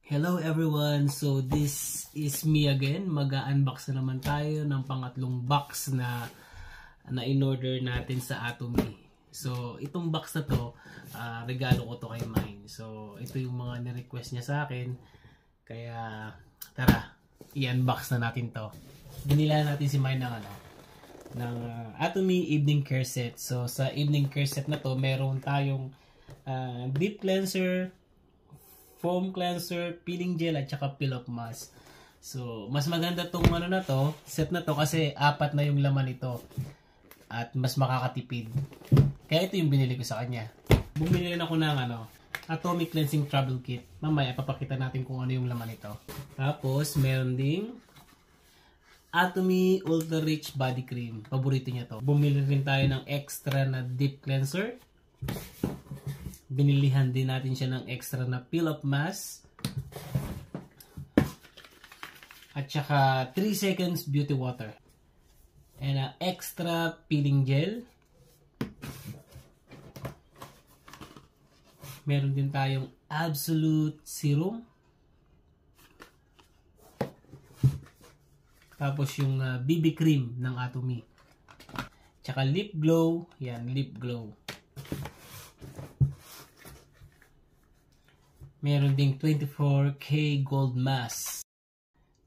Hello everyone! So this is me again. Mag-unbox na naman tayo ng pangatlong box na in-order natin sa Atomy. So itong box na to, regalo ko to kay Mine. So ito yung mga ni-request niya sa akin. Kaya tara, i-unbox na natin to. Binila natin si Mine ng Atomy Evening Care Set. So sa Evening Care Set na to, meron tayong deep cleanser, foam cleanser, peeling gel, at saka peel-off mask. So, mas maganda tong set na to kasi apat na yung laman nito. At mas makakatipid. Kaya ito yung binili ko sa kanya. Bumili rin ako ng Atomy Cleansing Travel Kit. Mamaya papakita natin kung ano yung laman nito. Tapos, meron ding Atomy Ultra Rich Body Cream. Paborito niya to. Bumili rin tayo ng extra na deep cleanser. Binilihan din natin siya ng extra na peel-off mask. At saka 3 seconds beauty water. And extra peeling gel. Meron din tayong absolute serum. Tapos yung BB cream ng Atomy. Tsaka lip glow. Yan, lip glow. Meron ding 24K gold mask.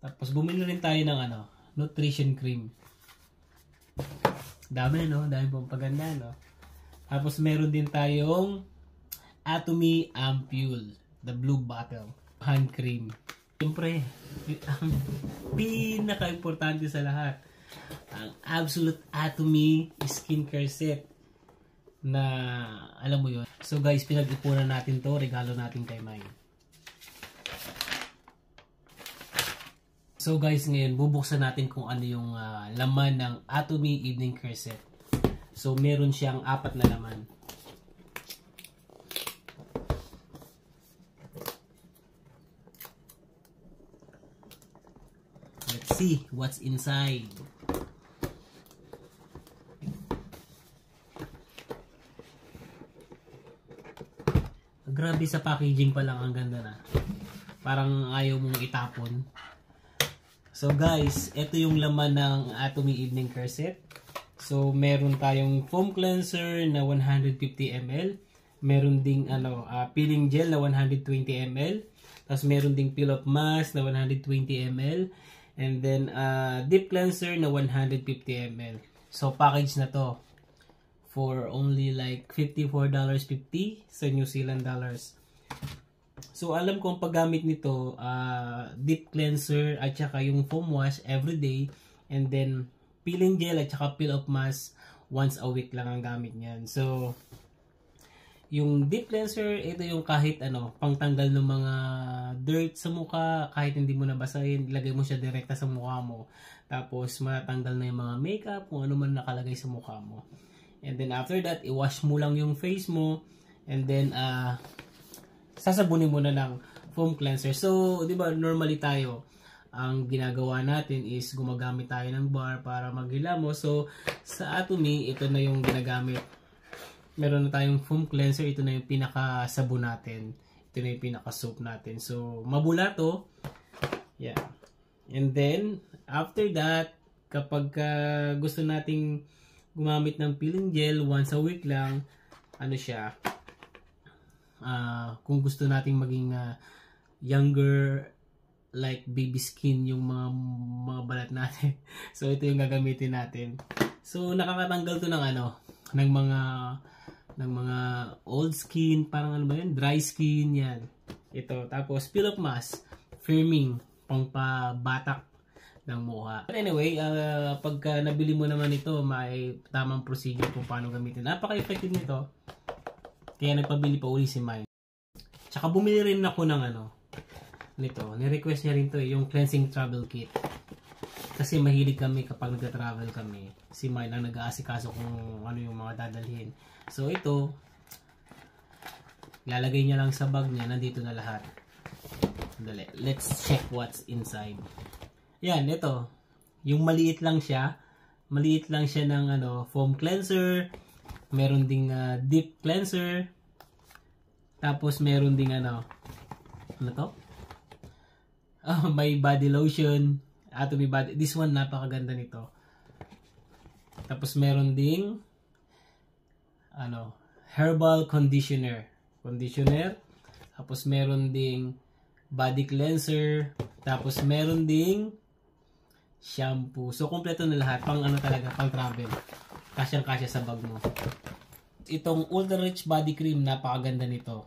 Tapos bumili rin tayo ng nutrition cream. Dami dami pong paganda Tapos meron din tayong Atomy Ampule, the blue bottle, hand cream. Siyempre, ang pinaka-importante sa lahat, ang Absolute Atomy Skincare Set. Na alam mo yun. So guys, pinag-ipunan natin to, regalo natin kay Mine. So guys, ngayon bubuksan natin kung ano yung laman ng Atomy Evening Care Set. So meron siyang 4 na laman. Let's see what's inside. Grabe, sa packaging pa lang ang ganda na. Parang ayaw mong itapon. So guys, ito yung laman ng Atomy Evening Care Set. So meron tayong foam cleanser na 150 ml. Meron ding peeling gel na 120 ml. Tapos meron ding peel-off mask na 120 ml. And then deep cleanser na 150 ml. So package na to for only like $54.50 sa New Zealand dollars. So alam ko ang paggamit nito, deep cleanser at saka yung foam wash everyday, and then peeling gel at saka peel-off mask once a week lang ang gamit niyan. So yung deep cleanser, ito yung kahit pangtanggal ng mga dirt sa mukha, kahit hindi mo nabasahin, ilagay mo siya direkta sa mukha mo. Tapos matanggal na yung mga makeup, kung ano man nakalagay sa mukha mo. And then after that, i-wash mo lang yung face mo. And then, sasabunin mo na ng foam cleanser. So, di ba, normally tayo, ang ginagawa natin is gumagamit tayo ng bar para maghilamos. So, sa Atomy, ito na yung ginagamit. Meron na tayong foam cleanser. Ito na yung pinaka-sabon natin. Ito na yung pinaka-soap natin. So, mabula to. Yeah. And then, after that, kapag gusto nating gumamit ng peeling gel once a week lang, kung gusto nating maging younger, like baby skin yung mga balat natin. So ito yung gagamitin natin. So nakakatanggal to ng mga old skin, parang dry skin yan. Ito, tapos peel-off mask, firming, pangpabatak ng mukha. But anyway, pagka nabili mo naman ito, may tamang procedure kung paano gamitin. Napaka-effective nito. Kaya nagpabili pa uli si Mine. Tsaka bumili rin ako ng nito. Ni-request niya rin to, yung cleansing travel kit. Kasi mahilig kami kapag nagta-travel kami. Si Mine ang nag-aasikaso kung ano yung mga dadalhin. So ito, lalagay niya lang sa bag niya. Nandito na lahat. Dali. Let's check what's inside. Yan, ito. Yung maliit lang siya. Maliit lang siya ng foam cleanser. Meron ding deep cleanser. Tapos meron ding ano to? May body lotion, Atomy body. This one napakaganda nito. Tapos meron ding herbal conditioner. Tapos meron ding body cleanser. Tapos meron ding shampoo. So kompleto na lahat, pang talaga, pang travel. Kasyang-kasya sa bag mo. Itong Ultra Rich Body Cream, napakaganda nito.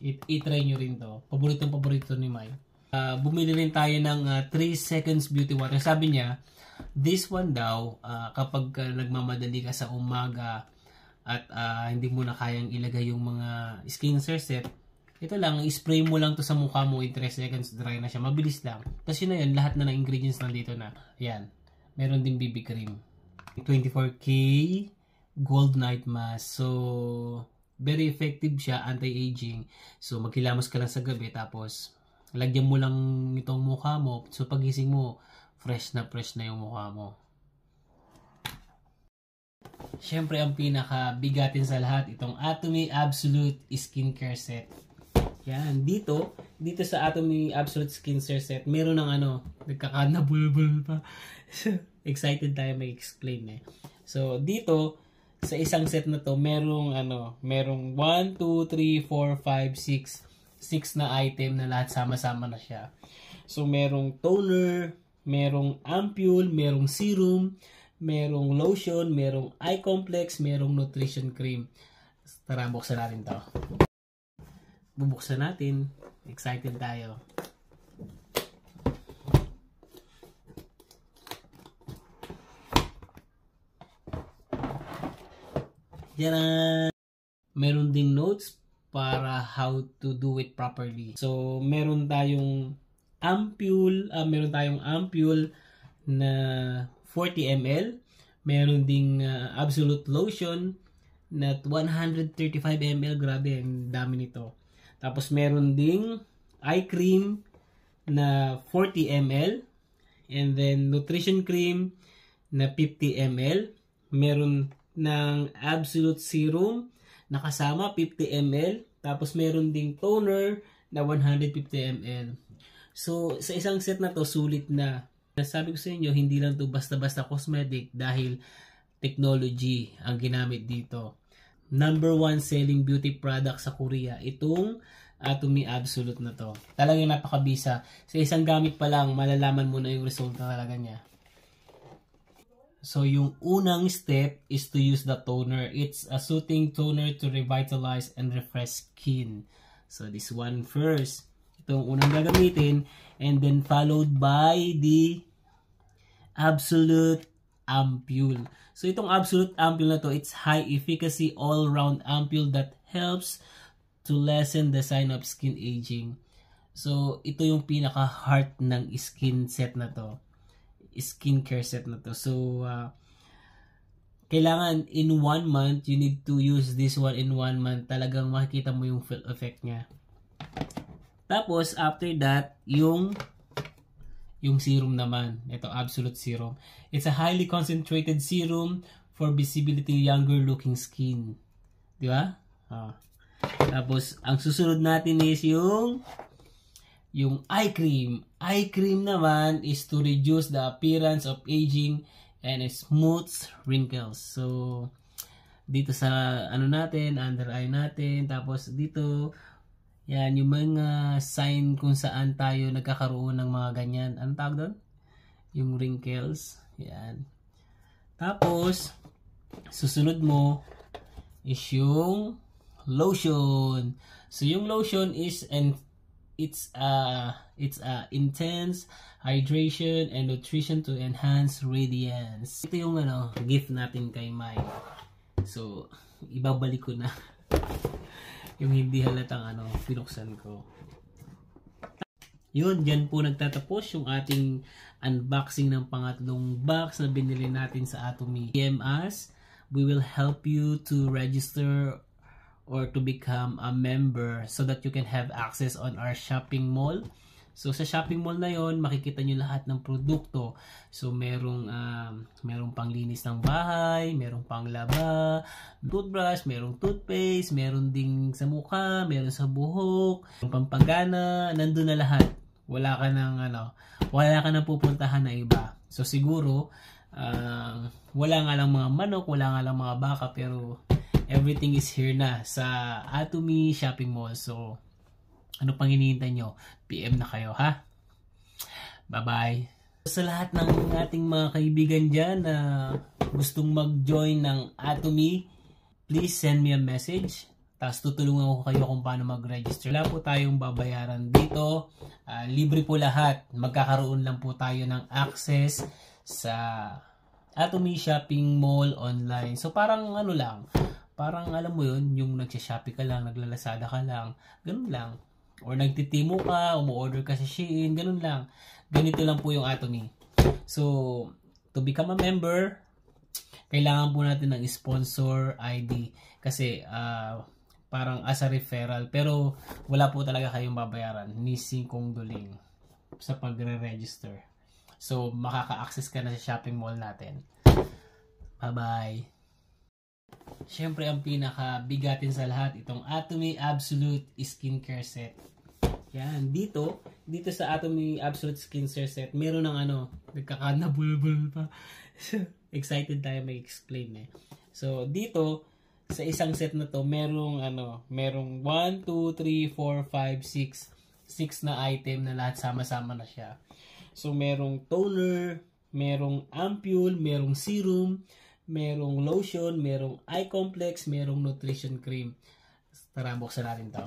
I-try nyo rin to. Paborito ni Mai. Bumili rin tayo ng 3 seconds beauty water. Sabi niya, this one daw, kapag nagmamadali ka sa umaga at hindi mo na kayang ilagay yung mga skincare set, ito lang, spray mo lang to sa mukha mo, in 3 seconds, dry na siya. Mabilis lang. Tapos yun na yun, lahat na ng ingredients nandito na. Ayan. Meron din BB cream. 24K Gold Night Mask. So, very effective siya, anti-aging. So, magkilamos ka lang sa gabi, tapos lagyan mo lang itong mukha mo. So, pagising mo, fresh na yung mukha mo. Siyempre, ang pinakabigatin sa lahat, itong Atomy Absolute Skincare Set. Yan, dito sa Atomy Absolute Skincare Set, meron ng nagkakanabulbul pa. Excited tayo may explain eh. So, dito, sa isang set na to, merong 1, 2, 3, 4, 5, 6 na item na lahat sama-sama na siya. So, merong toner, merong ampule, merong serum, merong lotion, merong eye complex, merong nutrition cream. Tara, buksan natin to. Bubuksan natin. Excited tayo. Yan. Meron ding notes para how to do it properly. So, meron tayong ampule na 40 ml. Meron ding absolute lotion na 135 ml. Grabe, ang dami nito. Tapos meron ding eye cream na 40 ml. And then nutrition cream na 50 ml. Meron ng absolute serum na kasama 50 ml. Tapos meron ding toner na 150 ml. So sa isang set na to, sulit na. Sabi ko sa inyo, hindi lang to basta-basta cosmetic dahil technology ang ginamit dito. Number 1 selling beauty product sa Korea, itong Atomy Absolute na to. Talagang napakabisa. Sa isang gamit pa lang, malalaman mo na yung resulta talaga niya. So, yung unang step is to use the toner. It's a soothing toner to revitalize and refresh skin. So, this one first. Itong unang gagamitin. And then, followed by the Absolute Ampule. So, itong Absolute Ampule na to, it's high efficacy all-round ampule that helps to lessen the sign of skin aging. So, ito yung pinaka-heart ng skin set na to. Skincare set na to. So, kailangan in 1 month, you need to use this one in 1 month. Talagang makikita mo yung full effect niya. Tapos, after that, yung serum naman. Ito, Absolute Serum. It's a highly concentrated serum for visibility younger looking skin. Di ba? Tapos, ang susunod natin is yung eye cream. Eye cream naman is to reduce the appearance of aging and smooths wrinkles. So, dito sa natin, under eye natin. Tapos, dito, yan, yung mga sign kung saan tayo nagkakaroon ng mga ganyan. Anong tawag doon? Yung wrinkles. Yan. Tapos, susunod mo is yung lotion. So, yung lotion is it's intense hydration and nutrition to enhance radiance. Ito yung gift natin kay Mai. So, ibabalik ko na. Yung hindi halatang pinuksan ko. Yun, dyan po nagtatapos yung ating unboxing ng pangatlong box na binili natin sa Atomy. PM us, we will help you to register or to become a member so that you can have access on our shopping mall. So sa shopping mall na yon, makikita nyo lahat ng produkto. So merong panglinis ng bahay, merong panglaba, toothbrush, merong toothpaste, meron ding sa mukha, meron sa buhok, pampagana, nandun na lahat. Wala ka nang pupuntahan na iba. So siguro wala nga lang mga manok, wala nga lang mga baka, pero everything is here na sa Atomy Shopping Mall. So ano pang hinihintay nyo? PM na kayo, ha? Bye-bye. Sa lahat ng ating mga kaibigan dyan na gustong mag-join ng Atomy, please send me a message. Tapos tutulungan ko kayo kung paano mag-register. Wala po tayong babayaran dito. Libre po lahat. Magkakaroon lang po tayo ng access sa Atomy Shopping Mall online. So parang ano lang, parang alam mo yun, yung nagsha-shopee ka lang, naglalasada ka lang, ganun lang. Or nagtitimo ka, umu-order ka sa Shein, ganun lang. Ganito lang po yung Atomy. So, to become a member, kailangan po natin ng sponsor ID. Kasi, parang as a referral. Pero, wala po talaga kayong babayaran. Ni singkong duling sa pagre-register. So, makaka-access ka na sa shopping mall natin. Bye-bye! Siyempre, ang pinakabigatin sa lahat, itong Atomy Absolute Skincare Set. Yan, dito sa Atomy Absolute Skincare Set, meron ng nagkakanabulbul pa. Excited tayo may explain eh. So, dito, sa isang set na to, merong 1, 2, 3, 4, 5, 6 na item na lahat sama-sama na siya. So, merong toner, merong ampule, merong serum, merong lotion, merong eye complex, merong nutrition cream. Tara, buksan natin to.